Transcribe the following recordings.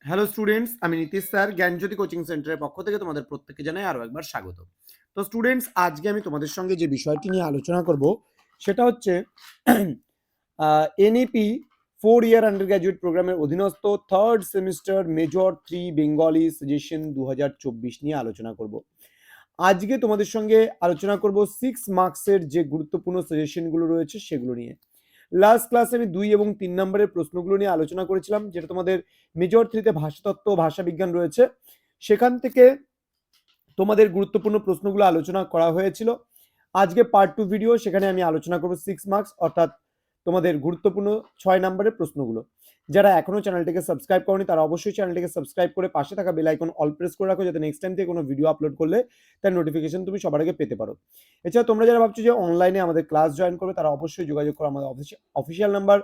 Hello students, আমি Nitish sir জ্ঞানজ্যোতি coaching সেন্টারের পক্ষ থেকে তোমাদের প্রত্যেককে জানাই আরও একবার স্বাগত। তো স্টুডেন্টস, আজকে আমি তোমাদের সঙ্গে যে বিষয়টি নিয়ে আলোচনা করব সেটা হচ্ছে এনইপি 4 ইয়ার আন্ডার গ্র্যাজুয়েট প্রোগ্রামের অধীনস্থ third semester major 3 Bengali suggestion 2024 নিয়ে আলোচনা করব। আজকে তোমাদের সঙ্গে আলোচনা করব 6 মার্কসের যে গুরুত্বপূর্ণ সাজেশনগুলো রয়েছে সেগুলো নিয়ে। লাস্ট ক্লাসে আমি 2 এবং 3 নম্বরের প্রশ্নগুলো নিয়ে আলোচনা করেছিলাম, যেটা তোমাদের মেজর 3তে ভাষাতত্ত্ব ও ভাষাবিজ্ঞান রয়েছে, সেখান থেকে তোমাদের গুরুত্বপূর্ণ প্রশ্নগুলো আলোচনা করা হয়েছিল। আজকে পার্ট 2 ভিডিও, সেখানে আমি আলোচনা করব 6 মার্কস অর্থাৎ তোমাদের গুরুত্বপূর্ণ 6 নম্বরের প্রশ্নগুলো। যারা এখনো চ্যানেলটিকে সাবস্ক্রাইব করনি তারা অবশ্যই চ্যানেলটিকে সাবস্ক্রাইব করে পাশে থাকা বেল আইকন অল প্রেস করে রাখো, যাতে নেক্সট টাইম থেকে কোনো ভিডিও আপলোড করলে তার নোটিফিকেশন তুমি সবার আগে পেতে পারো। এছাড়া তোমরা যারা ভাবছো যে অনলাইনে আমাদের ক্লাস জয়েন করবে তারা অবশ্যই যোগাযোগ করো আমাদের অফিসিয়াল নাম্বার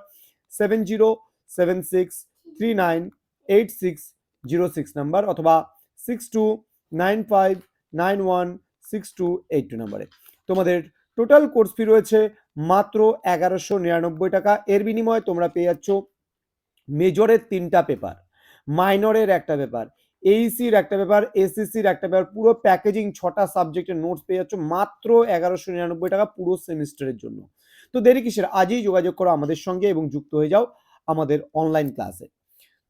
7076398606 নাম্বার অথবা 6295916282 নাম্বারে। তোমাদের টোটাল কোর্স ফি রয়েছে মাত্র 1199 টাকা। এর বিনিময়ে তোমরা পেয়ে যাচ্ছ মেজরের 3টা পেপার, মাইনরের একটা পেপার, এইসির একটা পেপার, এসএসসির একটা পেপার, পুরো প্যাকেজিং 6টা সাবজেক্টের নোটস পেয়ে যাচ্ছ মাত্র 1199 টাকা পুরো সেমিস্টারের জন্য। তো দেরি কিসের, আজই যোগাযোগ করো আমাদের সঙ্গে এবং যুক্ত হয়ে যাও আমাদের অনলাইন ক্লাসে।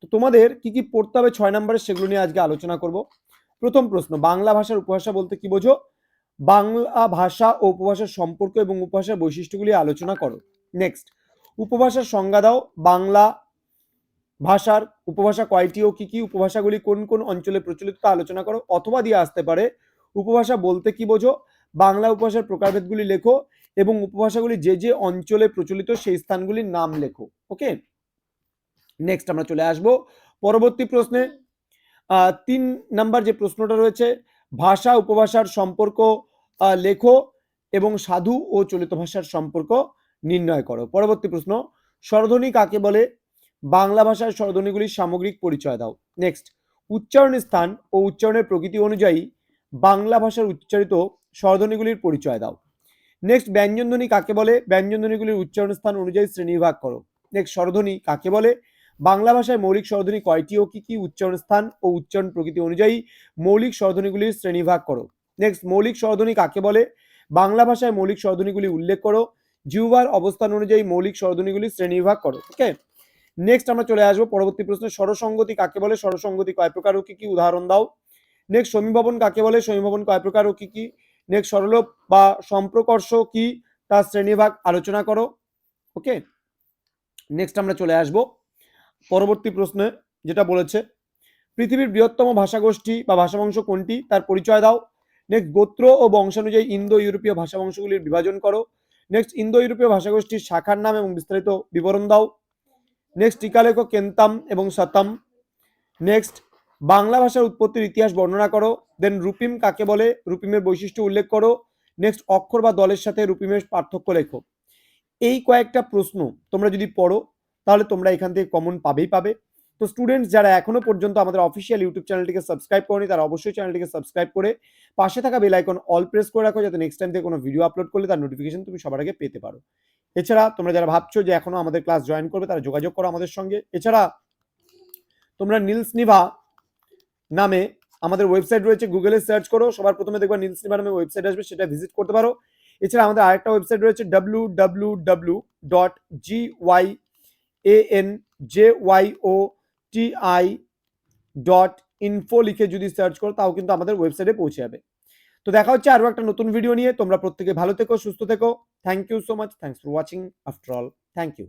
তো তোমাদের কি কি পড়তে হবে 6 নম্বরে সেগুলো নিয়ে আজকে আলোচনা করব। প্রথম প্রশ্ন, বাংলা ভাষার উপভাষা বলতে কি বোঝো? বাংলা ভাষা ও উপভাষার সম্পর্ক এবং উপভাষার বৈশিষ্ট্যগুলি আলোচনা করো। নেক্সট, উপভাষার সংজ্ঞা দাও। বাংলা ভাষার উপভাষা কয়টি ও কি কি, উপভাষাগুলি কোন কোন অঞ্চলে প্রচলিত তা আলোচনা করো। অথবা দিয়ে আসতে পারে, উপভাষা বলতে কি বোঝো? বাংলা উপভাষার প্রকারভেদগুলি লেখো এবং উপভাষাগুলি যে যে অঞ্চলে প্রচলিত সেই স্থানগুলির নাম লেখো। ওকে, নেক্সট আমরা চলে আসব পরবর্তী প্রশ্নে। 3 নাম্বার যে প্রশ্নটা রয়েছে, ভাষা উপভাষার সম্পর্ক লেখো এবং সাধু ও চলিত ভাষার সম্পর্ক নির্ণয় করো। পরবর্তী প্রশ্ন, স্বরধ্বনি কাকে বলে? বাংলা ভাষার স্বরধ্বনিগুলির সামগ্রিক পরিচয় দাও। নেক্সট, উচ্চারণের স্থান ও উচ্চারণের প্রকৃতি অনুযায়ী বাংলা ভাষার উচ্চারিত স্বরধ্বনিগুলির পরিচয় দাও। নেক্সট, ব্যঞ্জনধ্বনি কাকে বলে? ব্যঞ্জনধ্বনিগুলির উচ্চারণ স্থান অনুযায়ী শ্রেণীবিভাগ করো। নেক্সট, স্বরধ্বনি কাকে বলে? বাংলা ভাষায় মৌলিক স্বরধ্বনি কয়টি ও কি কি, উচ্চারণ স্থান ও উচ্চারণ প্রকৃতি অনুযায়ী মৌলিক স্বরধ্বনিগুলির শ্রেণীবিভাগ করো। নেক্সট, মৌলিক স্বরধ্বনি কাকে বলে? বাংলা ভাষায় মৌলিক স্বরধ্বনিগুলি উল্লেখ করো। জিহ্বার অবস্থান অনুযায়ী মৌলিক স্বরধ্বনিগুলির শ্রেণীবিভাগ করো। ওকে, নেক্সট আমরা চলে আসবো পরবর্তী প্রশ্ন, স্বরসঙ্গতি কাকে বলে? স্বরসঙ্গতি কয় প্রকার ও কি কি, উদাহরণ দাও। নেক্সট, সমীভবন কাকে বলে? সমীভবন কয় প্রকার ও কি কি। নেক্সট, সরলোপ বা সম্প্রকর্ষ কি, তার শ্রেণীভাগ আলোচনা করো। ওকে, নেক্সট আমরা চলে আসব পরবর্তী প্রশ্নে, যেটা বলেছে পৃথিবীর বৃহত্তম ভাষাগোষ্ঠী বা ভাষাবংশ কোনটি, তার পরিচয় দাও। নেক্সট, গোত্র ও বংশানুযায়ী ইন্দো ইউরোপীয় ভাষাবংশগুলির বিভাজন করো। নেক্সট, ইন্দো ইউরোপীয় ভাষাগোষ্ঠীর শাখার নাম এবং বিস্তারিত বিবরণ দাও। নেক্সট, টিকা লেখো কেন্তাম এবং সাতাম। নেক্সট, বাংলা ভাষার উৎপত্তির ইতিহাস বর্ণনা করো। দেন, রূপিম কাকে বলে? রূপিমের বৈশিষ্ট্য উল্লেখ করো। নেক্সট, অক্ষর বা দলের সাথে রূপিমের পার্থক্য লেখো। এই কয়েকটা প্রশ্ন তোমরা যদি পড়ো তাহলে তোমরা এখান থেকে কমন পাবেই পাবে। তো স্টুডেন্টস, যারা এখনো পর্যন্ত আমাদের অফিসিয়াল ইউটিউব চ্যানেলটিকে সাবস্ক্রাইব করনি তারা অবশ্যই চ্যানেলটিকে সাবস্ক্রাইব করে পাশে থাকা বেল আইকন অল প্রেস করে রাখো, যাতে নেক্সট টাইম থেকে কোনো ভিডিও আপলোড করলে তার নোটিফিকেশন তুমি সবার আগে পেতে পারো। এছাড়া তোমরা যারা ভাবছো যে এখনো আমাদের ক্লাস জয়েন করবে তারা যোগাযোগ করো আমাদের সঙ্গে। এছাড়া তোমরা নীলস নিভা নামে আমাদের ওয়েবসাইট রয়েছে, গুগলে সার্চ করো, সবার প্রথমে দেখবা নীলস নিভা নামে ওয়েবসাইট আসবে, সেটা ভিজিট করতে পারো। এছাড়া আমাদের আরেকটা ওয়েবসাইট রয়েছে www.gyoti.info লিখে যদি সার্চ করো তাও কিন্তু আমাদের ওয়েবসাইটে পৌঁছে যাবে। তো দেখা হচ্ছে আরো একটা নতুন ভিডিও নিয়ে। তোমরা প্রত্যেকে ভালো থেকো, সুস্থ থেকো। Thank you so much, thanks for watching after all, thank you.